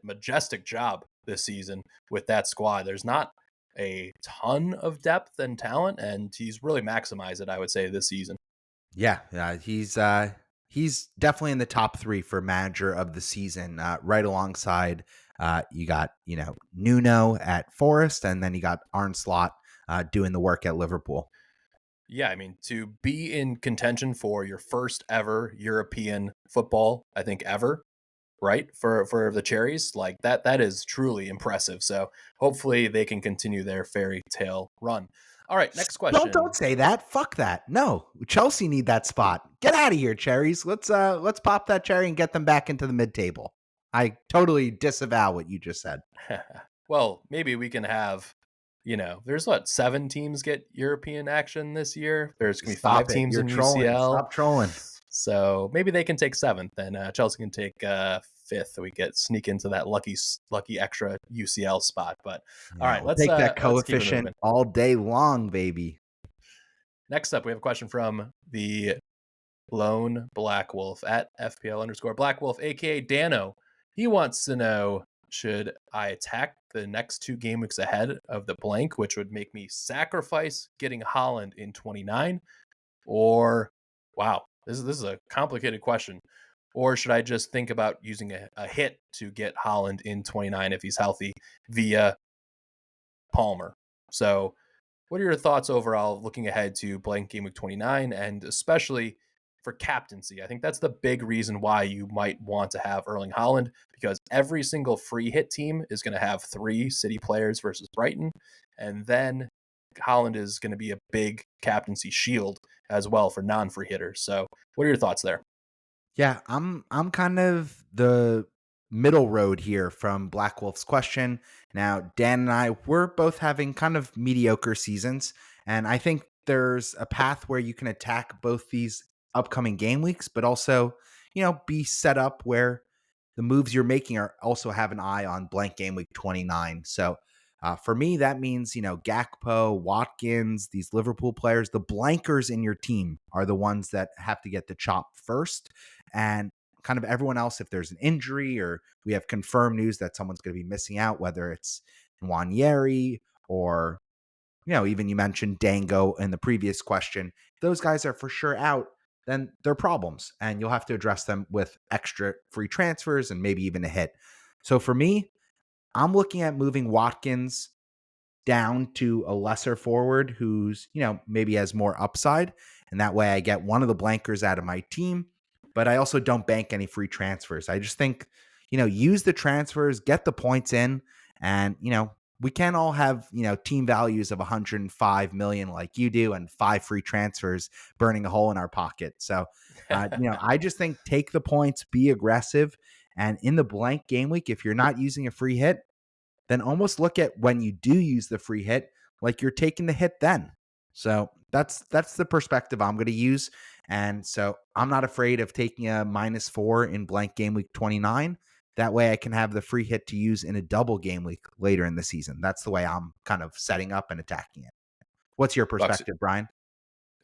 majestic job this season with that squad. There's not a ton of depth and talent, and he's really maximized it, I would say, this season. Yeah, he's definitely in the top 3 for manager of the season, right alongside you got Nuno at Forest, and then you got Arne Slot doing the work at Liverpool. Yeah, I mean, to be in contention for your first ever European football, I think ever, right? For the Cherries, like that is truly impressive. So hopefully they can continue their fairy tale run. All right, next question. Don't say that. Fuck that. No, Chelsea need that spot. Get out of here, Cherries. Let's pop that cherry and get them back into the mid-table. I totally disavow what you just said. Well, maybe we can have, there's 7 teams get European action this year. There's going to be 5 teams in UCL. Stop trolling. So maybe they can take 7th and Chelsea can take 5th. We sneak into that lucky extra UCL spot. But all right, let's take that coefficient all day long, baby. Next up, we have a question from the Lone Black Wolf at FPL_Black Wolf, aka Dano. He wants to know, should I attack the next 2 game weeks ahead of the blank, which would make me sacrifice getting Haaland in 29? Or, wow, this is a complicated question. Or should I just think about using a hit to get Haaland in 29 if he's healthy via Palmer? So, what are your thoughts overall looking ahead to blank game week 29 and especially for captaincy? I think that's the big reason why you might want to have Erling Haaland because every single free hit team is going to have 3 City players versus Brighton. And then Haaland is going to be a big captaincy shield as well for non-free hitters. So, what are your thoughts there? Yeah, I'm kind of the middle road here from Black Wolf's question. Now, Dan and I we're both having kind of mediocre seasons, and I think there's a path where you can attack both these upcoming game weeks, but also, be set up where the moves you're making are also have an eye on blank game week 29. So for me, that means, Gakpo, Watkins, these Liverpool players, the blankers in your team are the ones that have to get the chop first. And kind of everyone else, if there's an injury or we have confirmed news that someone's going to be missing out, whether it's Nwaneri or, even you mentioned Dango in the previous question, those guys are for sure out, then they're problems. And you'll have to address them with extra free transfers and maybe even a hit. So for me, I'm looking at moving Watkins down to a lesser forward who's, maybe has more upside. And that way I get one of the blankers out of my team, but I also don't bank any free transfers. I just think, use the transfers, get the points in, and, we can't all have, team values of 105 million like you do and 5 free transfers burning a hole in our pocket. So, I just think take the points, be aggressive. And in the blank game week, if you're not using a free hit, then almost look at when you do use the free hit, like you're taking the hit then. So that's the perspective I'm going to use. And so I'm not afraid of taking a -4 in blank game week 29. That way I can have the free hit to use in a double game week later in the season. That's the way I'm kind of setting up and attacking it. What's your Bucks. perspective, Brian?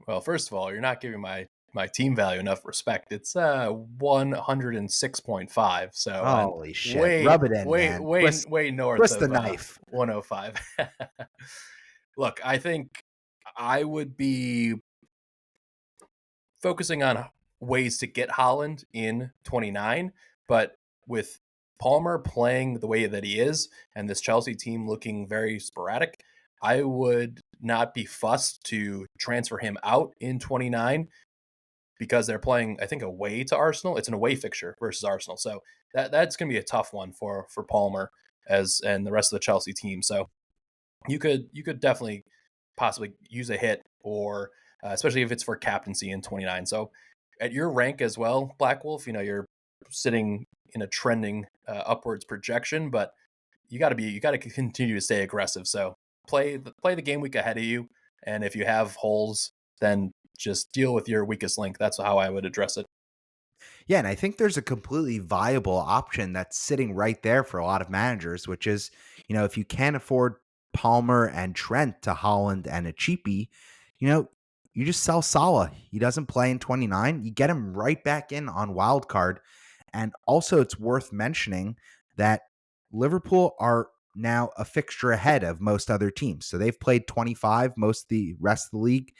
Well, first of all, you're not giving my team value enough respect. It's 106.5. So, and Holy shit. Rub it in, man. way north Twist the of knife. 105. Look, I think I would be focusing on ways to get Holland in 29, but with Palmer playing the way that he is and this Chelsea team looking very sporadic, I would not be fussed to transfer him out in 29 because they're playing, I think, away to Arsenal. It's an away fixture versus Arsenal. So that's going to be a tough one for Palmer as and the rest of the Chelsea team. So you could definitely possibly use a hit or especially if it's for captaincy in 29. So at your rank as well, Black Wolf, you're sitting in a trending upwards projection, but you got to continue to stay aggressive. So play the game week ahead of you, and if you have holes, then just deal with your weakest link. That's how I would address it. Yeah, and I think there's a completely viable option that's sitting right there for a lot of managers, which is, if you can't afford Palmer and Trent to Holland and a cheapie, you just sell Salah. He doesn't play in 29. You get him right back in on wild card. And also it's worth mentioning that Liverpool are now a fixture ahead of most other teams. So they've played 25, most of the rest of the league.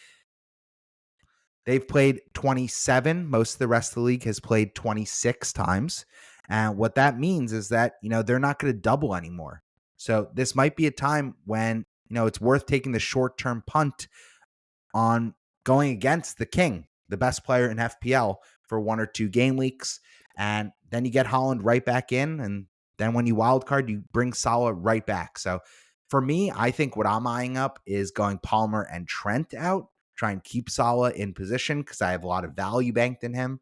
They've played 27. Most of the rest of the league has played 26 times. And what that means is that, they're not going to double anymore. So this might be a time when, it's worth taking the short-term punt on going against the king, the best player in FPL for 1 or 2 game weeks. And then you get Holland right back in. And then when you wildcard, you bring Salah right back. So for me, I think what I'm eyeing up is going Palmer and Trent out, try and keep Salah in position because I have a lot of value banked in him,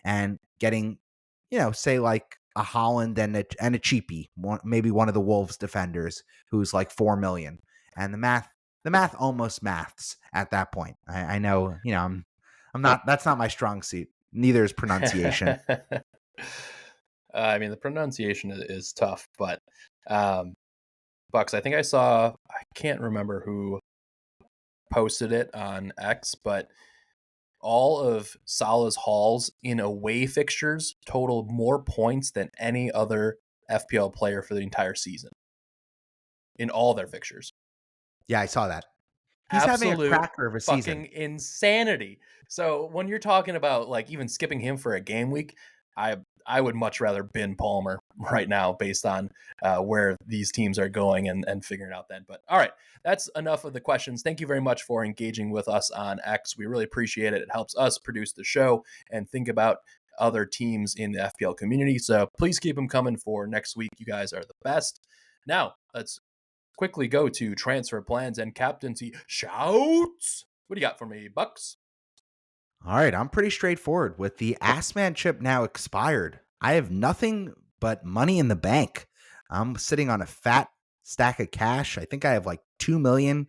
and getting, say like a Holland and a cheapie, maybe one of the Wolves defenders who's like 4 million. And the math almost maths at that point. I know, I'm not, that's not my strong suit. Neither is pronunciation. I mean, the pronunciation is tough, but Bucks, I think I can't remember who posted it on X, but all of Salah's hauls in away fixtures totaled more points than any other FPL player for the entire season in all their fixtures. Yeah, I saw that. He's having a Absolute cracker of a season. fucking insanity. So when you're talking about like even skipping him for a game week, I would much rather bin Palmer right now based on where these teams are going and figuring out then. But all right, that's enough of the questions. Thank you very much for engaging with us on X. We really appreciate it. It helps us produce the show and think about other teams in the FPL community. So please keep them coming for next week. You guys are the best. Now let's quickly go to transfer plans and captaincy shouts. What do you got for me, Bucks? All right, I'm pretty straightforward. With the Assman chip now expired, I have nothing but money in the bank. I'm sitting on a fat stack of cash. I think I have like 2 million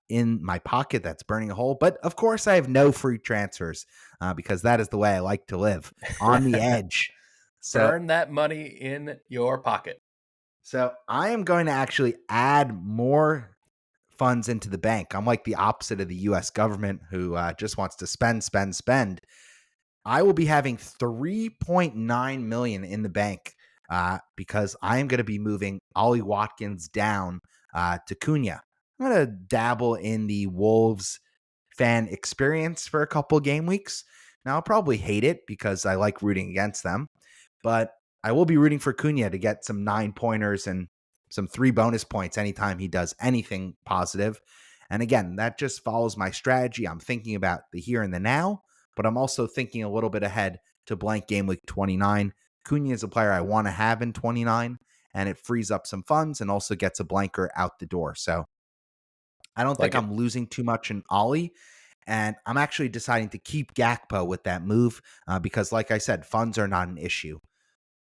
in my pocket that's burning a hole. But of course, I have no free transfers because that is the way I like to live, on the edge. So, Burn that money in your pocket. so I am going to actually add more funds into the bank. I'm like the opposite of the US government who just wants to spend, spend, spend. I will be having 3.9 million in the bank because I am going to be moving Ollie Watkins down to Cunha. I'm going to dabble in the Wolves fan experience for a couple game weeks. Now, I'll probably hate it because I like rooting against them, but I will be rooting for Cunha to get some 9-pointers and some 3 bonus points anytime he does anything positive. And again, that just follows my strategy. I'm thinking about the here and the now, but I'm also thinking a little bit ahead to blank game week 29. Cunha is a player I want to have in 29, and it frees up some funds and also gets a blanker out the door. So I don't think Like it. I'm losing too much in Ollie. And I'm actually deciding to keep Gakpo with that move because, like I said, funds are not an issue.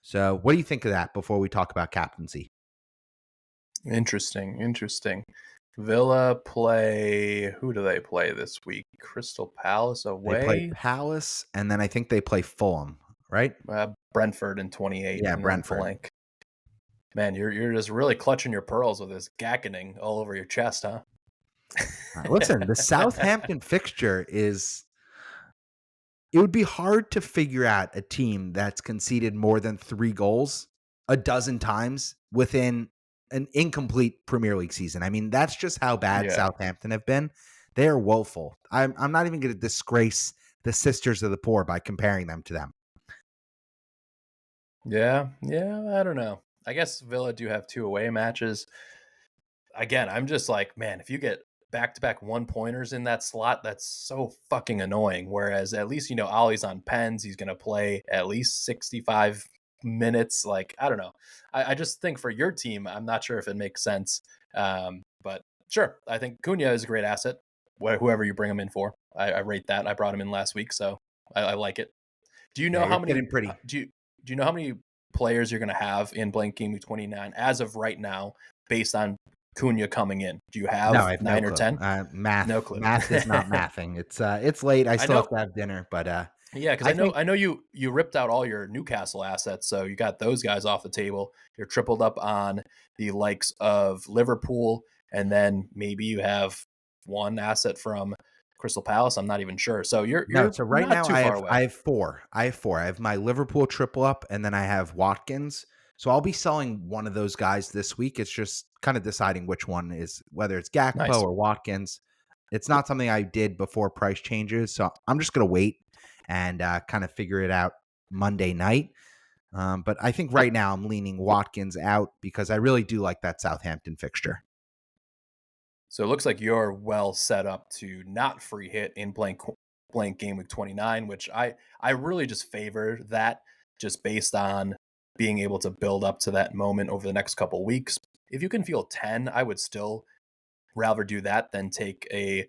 So what do you think of that before we talk about captaincy? Interesting. Villa play. Who do they play this week? Crystal Palace They play away. Palace, and then I think they play Fulham, right? Brentford in 28, Yeah, and then Brentford. blank. Man, you're just really clutching your pearls with this gackening all over your chest, huh? Listen, the Southampton fixture it would be hard to figure out a team that's conceded more than 3 goals a dozen times within an incomplete Premier League season. I mean, that's just how bad Yeah. Southampton have been. They are woeful. I'm not even going to disgrace the Sisters of the Poor by comparing them to them. Yeah, I don't know. I guess Villa do have 2 away matches. Again, I'm just like, man, if you get back-to-back one-pointers in that slot, that's so fucking annoying. Whereas at least, Ollie's on pens. He's going to play at least 65 minutes. Like, I don't know. I just think for your team, I'm not sure if it makes sense. But sure, I think Cunha is a great asset, whoever you bring him in for. I rate that. I brought him in last week, so I like it. Do you Yeah, know how you're many getting pretty. do you know how many players you're going to have in blank game week 29 as of right now based on Cunha coming in? Do you No, have I have no 9 or clue. 10? No clue. Math is not mathing. It's late. I I still have know. to have dinner, but Yeah, because I think I know you ripped out all your Newcastle assets, so you got those guys off the table. You're tripled up on the likes of Liverpool, and then maybe you have one asset from Crystal Palace. I'm not even sure. So no. you're So right not now too far away. I have 4. I have 4. I have my Liverpool triple up, and then I have Watkins. So I'll be selling one of those guys this week. It's just kind of deciding which one is whether it's Gakpo Nice. or Watkins. It's not something I did before price changes, so I'm just gonna wait and kind of figure it out Monday night. But I think right now I'm leaning Watkins out because I really do like that Southampton fixture. So it looks like you're well set up to not free hit in blank game week 29, which I really just favor that just based on being able to build up to that moment over the next couple weeks. If you can feel 10, I would still rather do that than take a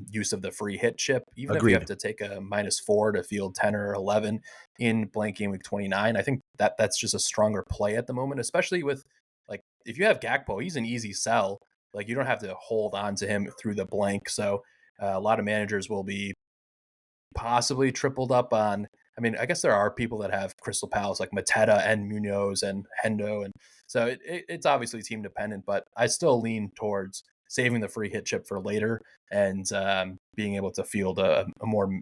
use of the free hit chip. Even if you have Agreed. to take a -4 to field 10 or 11 in blank game week 29, I think that's just a stronger play at the moment, especially with like if you have Gakpo, he's an easy sell. Like you don't have to hold on to him through the blank. So a lot of managers will be possibly tripled up on. I mean, I guess there are people that have Crystal Palace like Mateta and Munoz and Hendo, and so it's obviously team dependent. But I still lean towards saving the free hit chip for later and being able to field a more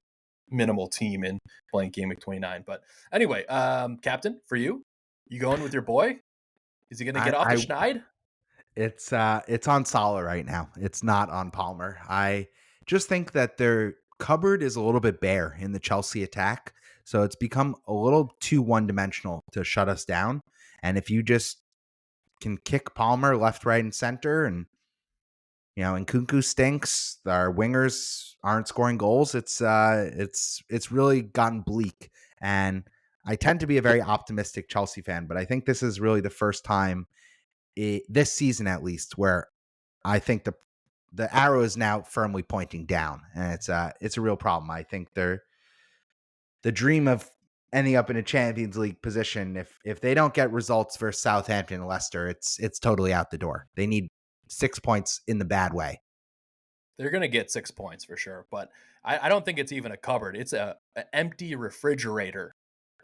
minimal team in blank game week 29. But anyway, captain for you. You going with your boy? Is he going to I, get off the I schneid? it's on Salah right now. It's not on Palmer. I just think that their cupboard is a little bit bare in the Chelsea attack, so it's become a little too one-dimensional to shut us down. And if you just can kick Palmer left, right, and center, and Nkunku stinks, our wingers aren't scoring goals. It's really gotten bleak, and I tend to be a very optimistic Chelsea fan, but I think this is really the first time this season, at least, where I think the arrow is now firmly pointing down, and it's a real problem. I think they're the dream of ending up in a Champions League position. If they don't get results versus Southampton and Leicester, it's totally out the door. They need 6 points in the bad way. They're going to get 6 points for sure, but I don't think it's even a cupboard. It's an empty refrigerator.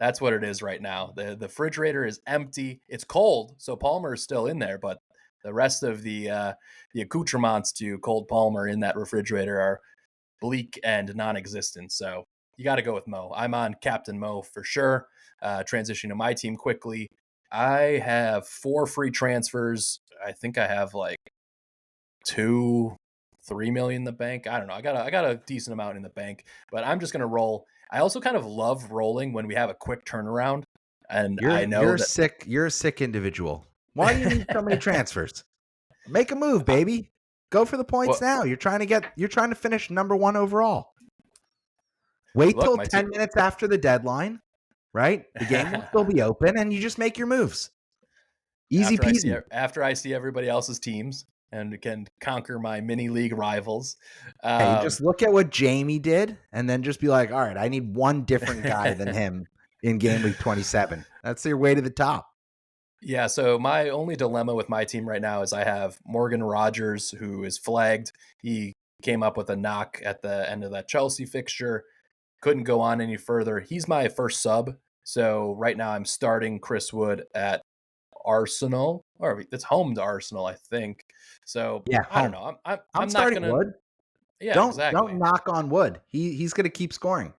That's what it is right now. The refrigerator is empty. It's cold, so Palmer is still in there, but the rest of the accoutrements to cold Palmer in that refrigerator are bleak and non-existent. So you got to go with Mo. I'm on Captain Mo for sure. Transitioning to my team quickly. I have 4 free transfers. I think I have like 3 million in the bank. I don't know. I got a decent amount in the bank, but I'm just gonna roll. I also kind of love rolling when we have a quick turnaround, and I know You're that. sick. You're a sick individual. Why do you need so many transfers? Make a move, baby. Go for the points Well, now. You're trying to finish number one overall. Wait look, till my team. 10 minutes after the deadline, right? The game will still be open and you just make your moves. Easy peasy. After I see everybody else's teams and can conquer my mini league rivals. Hey, Um, just look at what Jamie did and then just be like, all right, I need one different guy than him in game week 27. That's your way to the top. Yeah, so my only dilemma with my team right now is I have Morgan Rogers, who is flagged. He came up with a knock at the end of that Chelsea fixture, couldn't go on any further. He's my first sub. So right now I'm starting Chris Wood at Arsenal, or it's home to Arsenal, I think. So Yeah, I don't home. know. I'm I'm I'm not starting gonna. Wood. Yeah, Don't exactly. knock on Wood. He's going to keep scoring.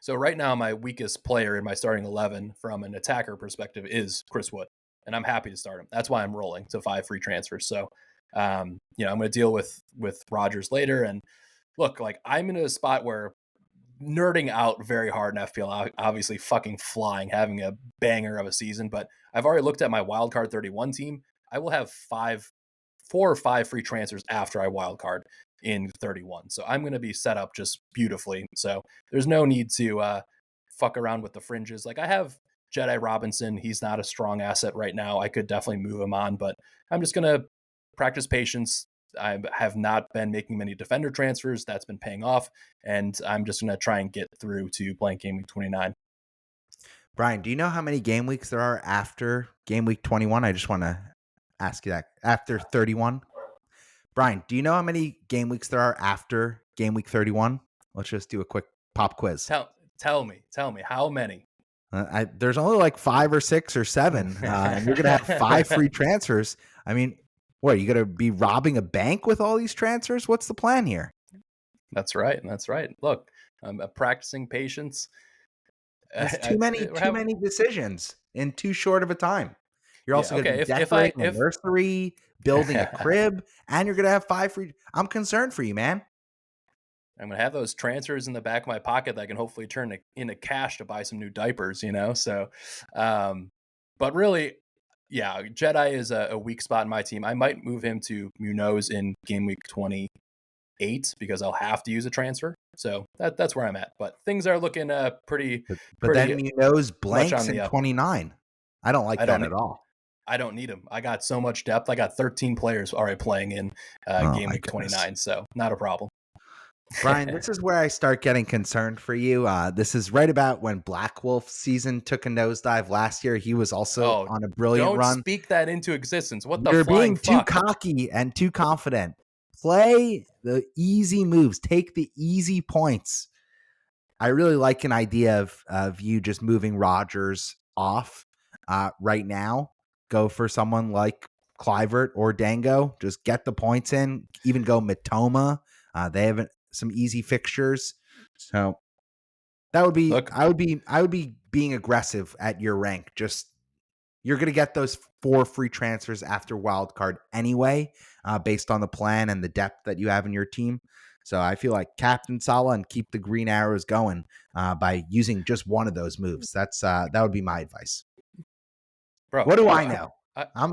So right now my weakest player in my starting 11 from an attacker perspective is Chris Wood, and I'm happy to start him. That's why I'm rolling to 5 free transfers. So I'm going to deal with Rogers later. And look, like I'm in a spot where nerding out very hard in FPL, obviously fucking flying, having a banger of a season. But I've already looked at my wildcard 31 team. I will have 4 or 5 free transfers after I wildcard in 31. So I'm going to be set up just beautifully. So there's no need to fuck around with the fringes. Like I have Jedi Robinson. He's not a strong asset right now. I could definitely move him on, but I'm just going to practice patience. I have not been making many defender transfers. That's been paying off. And I'm just going to try and get through to blank game week 29. Brian, do you know how many game weeks there are after game week 21? I just want to ask you that. After 31? Brian, do you know how many game weeks there are after game week 31? Let's just do a quick pop quiz. Tell me how many? There's only like 5 or 6 or 7, and you're going to have 5 free transfers. I mean, what, you going to be robbing a bank with all these transfers? What's the plan here? That's right. That's right. Look, I'm practicing patience. That's too many decisions in too short of a time. You're Yeah. also going to Okay. be decorating a nursery, building a crib, and you're going to have 5 free. I'm concerned for you, man. I'm gonna have those transfers in the back of my pocket that I can hopefully turn into cash to buy some new diapers, So, but really, yeah, Jedi is a weak spot in my team. I might move him to Munoz in game week 28 because I'll have to use a transfer. So that's where I'm at. But things are looking pretty But then Munoz much blanks on in the up. 29. I don't like I don't that need. at all. I don't need him. I got so much depth. I got 13 players already playing in Oh game my week goodness. 29, so not a problem. Brian, this is where I start getting concerned for you. This is right about when Black Wolf season took a nosedive last year. He was also Oh, on a brilliant don't run. speak that into existence. What the You're flying being too fuck? cocky and too confident. Play the easy moves. Take the easy points. I really like an idea of you just moving Rogers off right now. Go for someone like Clivert or Dango. Just get the points in. Even go Matoma. They have some easy fixtures. So that would be Look, I would be being aggressive at your rank. Just you're going to get those 4 free transfers after wild card anyway, based on the plan and the depth that you have in your team. So I feel like captain Salah and keep the green arrows going by using just one of those moves. That would be my advice. Bro, What do I know? I I'm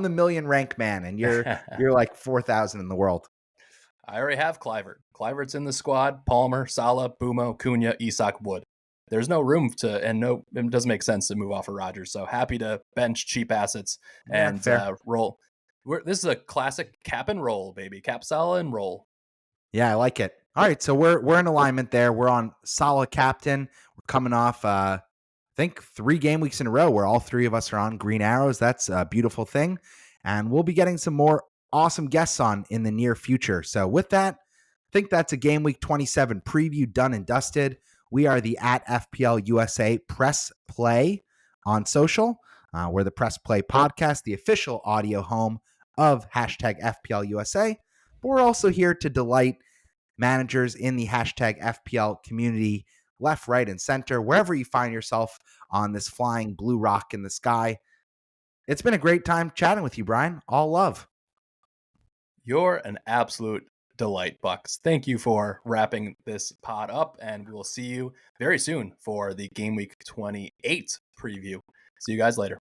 the million rank man, and you're like 4,000 in the world. I already have Kluivert. Kluivert's in the squad. Palmer, Salah, Bumo, Cunha, Isak, Wood. There's no room to, and no, it doesn't make sense to move off of Rodgers. So happy to bench cheap assets and roll. This is a classic cap and roll, baby. Cap Salah and roll. Yeah, I like it. All right, so we're in alignment there. We're on Salah captain. We're coming off, I think 3 game weeks in a row where all 3 of us are on green arrows. That's a beautiful thing, and we'll be getting some more awesome guests on in the near future. So with that, I think that's a game week 27 preview done and dusted. We are the at FPL USA Press Play on social. We're the Press Play podcast, the official audio home of hashtag FPL USA. But we're also here to delight managers in the hashtag FPL community, left, right, and center, wherever you find yourself on this flying blue rock in the sky. It's been a great time chatting with you, Brian. All love. You're an absolute delight, Bucks. Thank you for wrapping this pod up, and we'll see you very soon for the Game Week 28 preview. See you guys later.